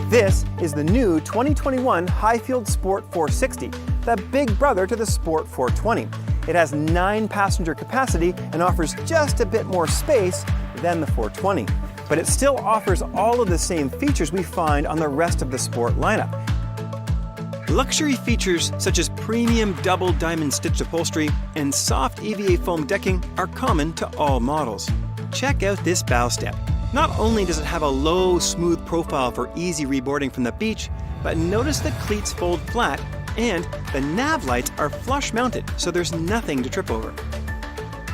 This is the new 2021 Highfield Sport 460, the big brother to the Sport 420. It has 9-passenger capacity and offers just a bit more space than the 420. But it still offers all of the same features we find on the rest of the Sport lineup. Luxury features such as premium double diamond stitched upholstery and soft EVA foam decking are common to all models. Check out this bow step. Not only does it have a low, smooth profile for easy reboarding from the beach, but notice the cleats fold flat and the nav lights are flush mounted, so there's nothing to trip over.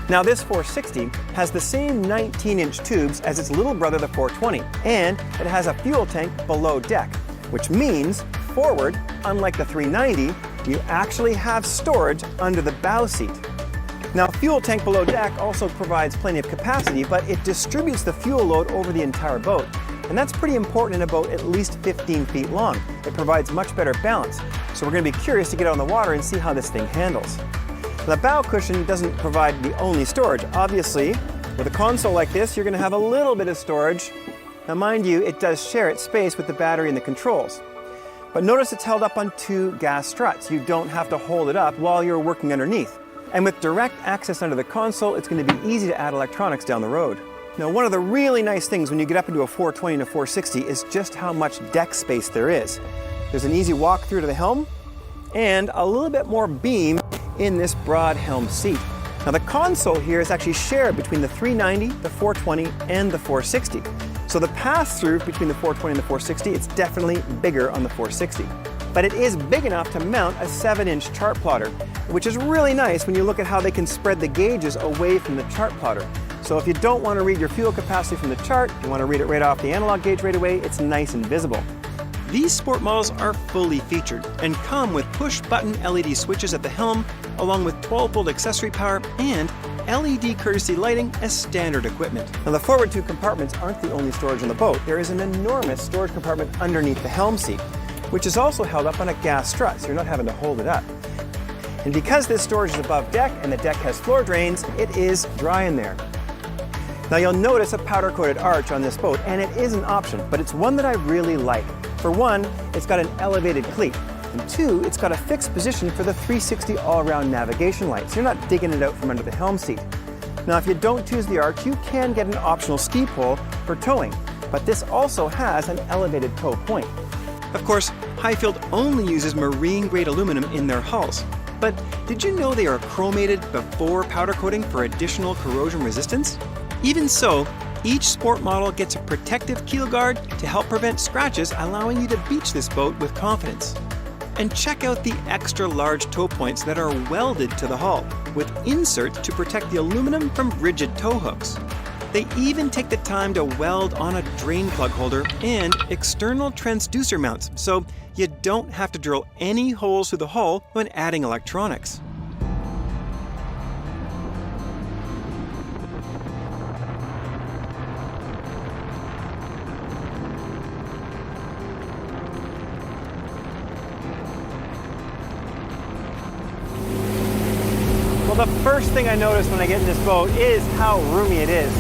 Now this 460 has the same 19-inch tubes as its little brother the 420, and it has a fuel tank below deck, which means forward, unlike the 390, you actually have storage under the bow seat. Now, fuel tank below deck also provides plenty of capacity, but it distributes the fuel load over the entire boat. And that's pretty important in a boat at least 15 feet long. It provides much better balance. So we're going to be curious to get out on the water and see how this thing handles. The bow cushion doesn't provide the only storage. Obviously, with a console like this, you're going to have a little bit of storage. Now, mind you, it does share its space with the battery and the controls. But notice it's held up on 2 gas struts. You don't have to hold it up while you're working underneath. And with direct access under the console, it's going to be easy to add electronics down the road. Now, one of the really nice things when you get up into a 420 and a 460 is just how much deck space there is. There's an easy walk through to the helm and a little bit more beam in this broad helm seat. Now, the console here is actually shared between the 390, the 420, and the 460. So the pass-through between the 420 and the 460, it's definitely bigger on the 460. But it is big enough to mount a 7-inch chart plotter, which is really nice when you look at how they can spread the gauges away from the chart plotter. So if you don't want to read your fuel capacity from the chart, you want to read it right off the analog gauge right away, it's nice and visible. These sport models are fully featured and come with push-button LED switches at the helm, along with 12-volt accessory power and LED courtesy lighting as standard equipment. Now, the forward 2 compartments aren't the only storage on the boat. There is an enormous storage compartment underneath the helm seat, which is also held up on a gas strut, so you're not having to hold it up. And because this storage is above deck and the deck has floor drains, it is dry in there. Now, you'll notice a powder-coated arch on this boat, and it is an option, but it's one that I really like. For one, it's got an elevated cleat, and 2, it's got a fixed position for the 360 all-around navigation lights. You're not digging it out from under the helm seat. Now, if you don't choose the arch, you can get an optional ski pole for towing, but this also has an elevated tow point. Of course, Highfield only uses marine-grade aluminum in their hulls. But did you know they are chromated before powder coating for additional corrosion resistance? Even so, each sport model gets a protective keel guard to help prevent scratches, allowing you to beach this boat with confidence. And check out the extra large tow points that are welded to the hull, with inserts to protect the aluminum from rigid tow hooks. They even take the time to weld on a drain plug holder and external transducer mounts, so you don't have to drill any holes through the hull when adding electronics. Well, the first thing I notice when I get in this boat is how roomy it is.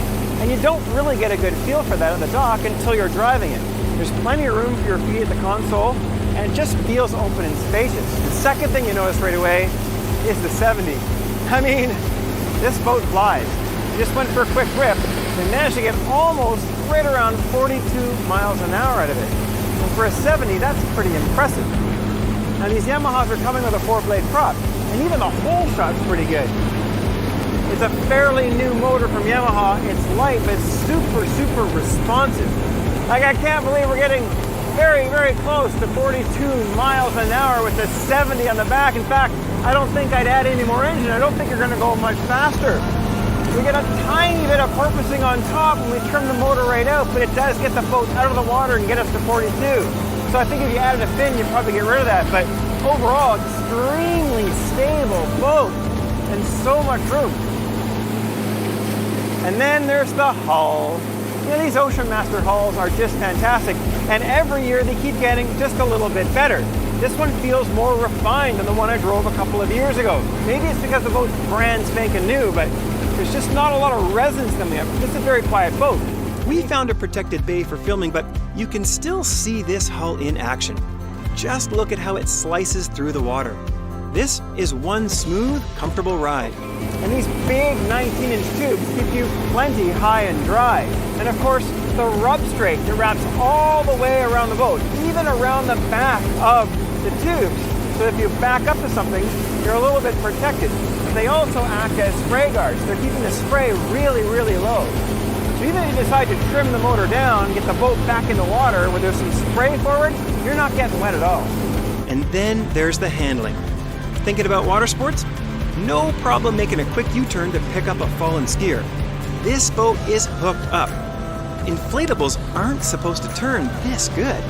And you don't really get a good feel for that at the dock until you're driving it. There's plenty of room for your feet at the console, and it just feels open and spacious. The second thing you notice right away is the 70. I mean, this boat flies. We just went for a quick rip and managed to get almost right around 42 miles an hour out of it. And for a 70, that's pretty impressive. Now, these Yamahas are coming with a 4-blade prop, and even the hole shot's pretty good. It's a fairly new motor from Yamaha. It's light, but it's super responsive. Like, I can't believe we're getting very close to 42 miles an hour with the 70 on the back. In fact, I don't think I'd add any more engine. I don't think you're going to go much faster. We get a tiny bit of porpoising on top when we trim the motor right out, but it does get the boat out of the water and get us to 42. So I think if you added a fin, you'd probably get rid of that. But overall, extremely stable boat and so much room. And then there's the hull. You know, these Ocean Master hulls are just fantastic, and every year they keep getting just a little bit better. This one feels more refined than the one I drove a couple of years ago. Maybe it's because the boat's brand spanking new, but There's just not a lot of resonance coming up. This is a very quiet boat. We found a protected bay for filming, but you can still see this hull in action. Just look at how it slices through the water. This is one smooth, comfortable ride. And these big 19-inch tubes keep you plenty high and dry. And of course, the rub strake that wraps all the way around the boat, even around the back of the tubes. So if you back up to something, you're a little bit protected. They also act as spray guards. They're keeping the spray really, really low. So even if you decide to trim the motor down, get the boat back in the water where there's some spray forward, you're not getting wet at all. And then there's the handling. Thinking about water sports? No problem making a quick U-turn to pick up a fallen skier. This boat is hooked up. Inflatables aren't supposed to turn this good.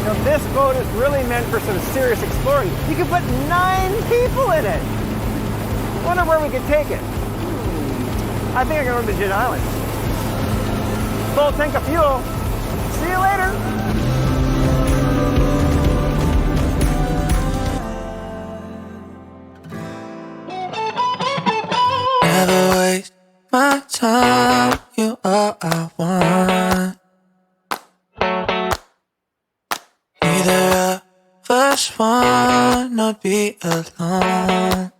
Now this boat is really meant for some serious exploring. You can put 9 people in it. Wonder where we could take it. I think I'm going to Virgin Islands. Full tank of fuel. See you later. Never waste my time, you are I want. Neither of us wanna be alone.